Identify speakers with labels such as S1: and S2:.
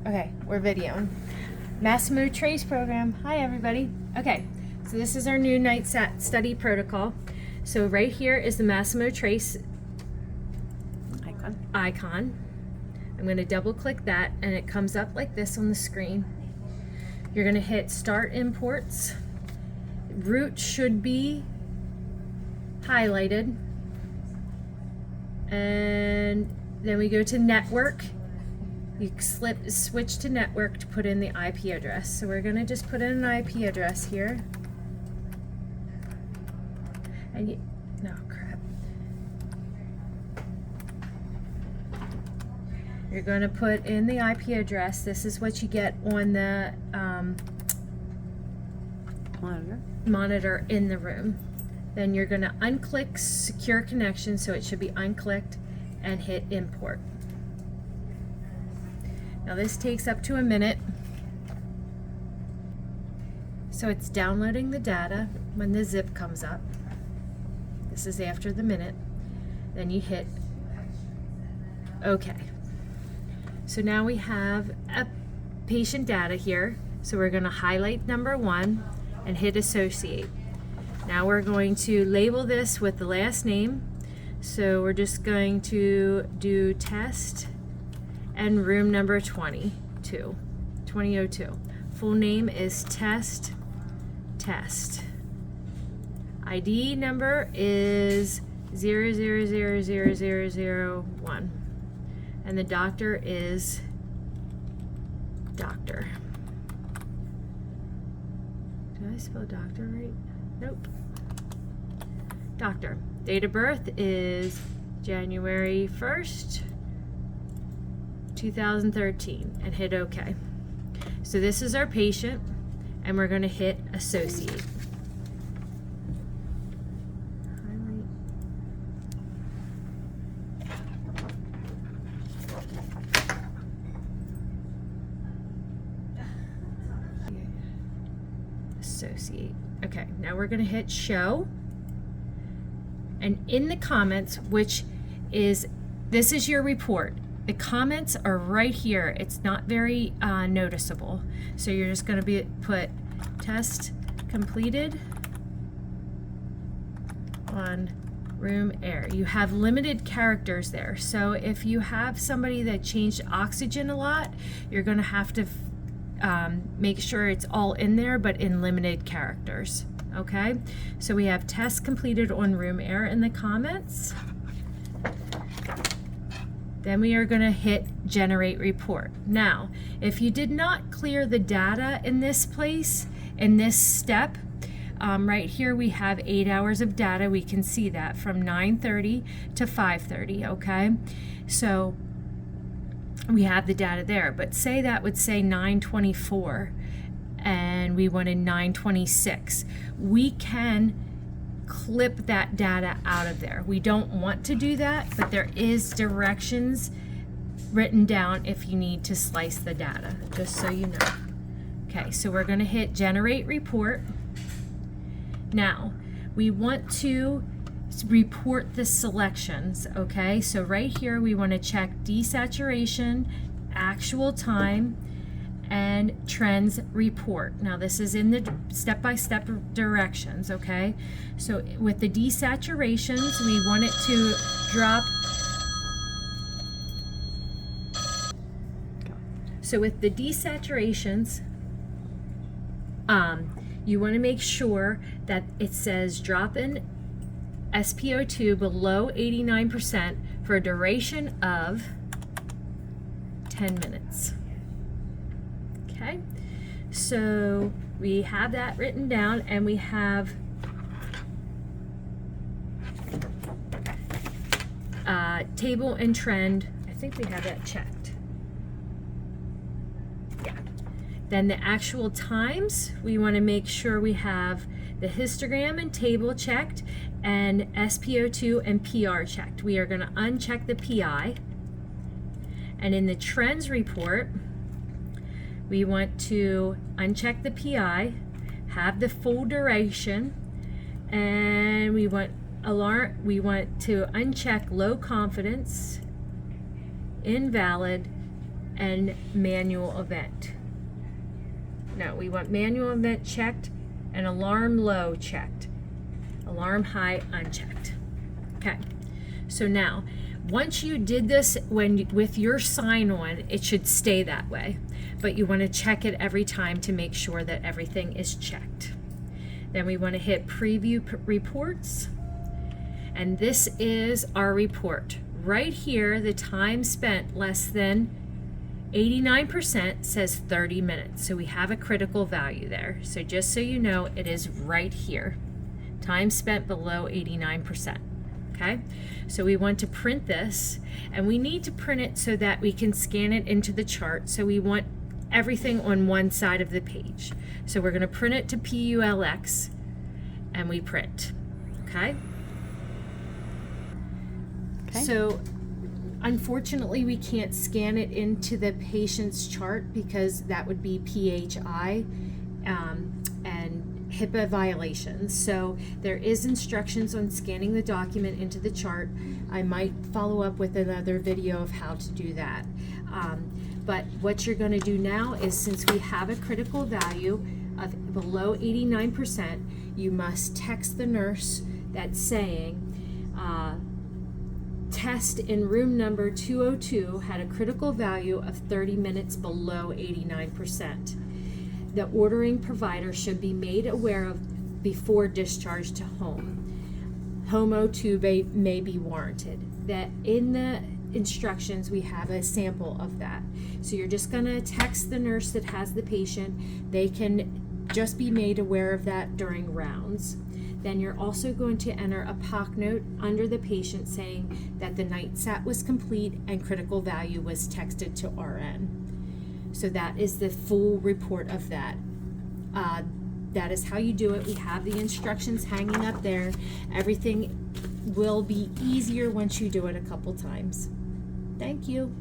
S1: Okay, we're videoing. Masimo Trace program. Hi, everybody. Okay, so this is our new night study protocol. So right here is the Masimo Trace icon. I'm going to double click that and it comes up like this on the screen. You're going to hit Start Imports. Root should be highlighted. And then we go to Network. You switch to network to put in the IP address. So we're going to just put in an IP address here. And no crap. You're going to put in the IP address. This is what you get on the monitor in the room. Then you're going to unclick Secure Connection, so it should be unclicked, and hit Import. Now this takes up to a minute. So it's downloading the data when the zip comes up. This is after the minute. Then you hit OK. So now we have a patient data here. So we're going to highlight number 1 and hit Associate. Now we're going to label this with the last name. So we're just going to do test and room number 2002. Full name is test. ID number is 00000001. And the doctor is doctor. Did I spell doctor right? Nope. Doctor. Date of birth is January 1st, 2013, and hit OK. So this is our patient, and we're going to hit Associate. Associate. Okay, now we're going to hit Show. And in the comments, which is, this is your report. The comments are right here. It's not very noticeable. So you're just going to put test completed on room air. You have limited characters there. So if you have somebody that changed oxygen a lot, you're going to have to make sure it's all in there, but in limited characters. Okay, so we have test completed on room air in the comments. Then we are going to hit generate report. Now, if you did not clear the data in this place, in this step, right here we have 8 hours of data. We can see that from 9:30 to 5:30, okay? So we have the data there, but say that would say 9:24 and we wanted 9:26. We can clip that data out of there. We don't want to do that, but there is directions written down if you need to slice the data, just so you know. Okay, so we're going to hit generate report. Now, we want to report the selections, okay? So right here we want to check desaturation, actual time, and trends report. Now this is in the step-by-step directions, okay? So with the desaturations, we want it to drop. So with the desaturations, you want to make sure that it says drop in SpO2 below 89% for a duration of 10 minutes. Okay, so we have that written down, and we have table and trend. I think we have that checked. Yeah. Then the actual times, we want to make sure we have the histogram and table checked, and SpO2 and PR checked. We are going to uncheck the PI. And in the trends report, we want to uncheck the PI, have the full duration, and we want to uncheck low confidence, invalid, and manual event. No, we want manual event checked and alarm low checked. Alarm high unchecked. Okay, so now once you did this with your sign-on, it should stay that way, but you want to check it every time to make sure that everything is checked. Then we want to hit preview reports, and this is our report. Right here, the time spent less than 89% says 30 minutes, so we have a critical value there. So just so you know, it is right here. Time spent below 89%. Okay, so we want to print this, and we need to print it so that we can scan it into the chart. So we want everything on one side of the page. So we're going to print it to PULX, and we print. Okay. So unfortunately, we can't scan it into the patient's chart because that would be PHI and HIPAA violations. So there is instructions on scanning the document into the chart. I might follow up with another video of how to do that. But what you're going to do now is, since we have a critical value of below 89%, you must text the nurse that's saying, test in room number 202 had a critical value of 30 minutes below 89%. The ordering provider should be made aware of before discharge to home. Home O2 may be warranted. That in the instructions we have a sample of that. So you're just going to text the nurse that has the patient. They can just be made aware of that during rounds. Then you're also going to enter a POC note under the patient saying that the night sat was complete and critical value was texted to RN. So that is the full report of that. That is how you do it. We have the instructions hanging up there. Everything will be easier once you do it a couple times. Thank you.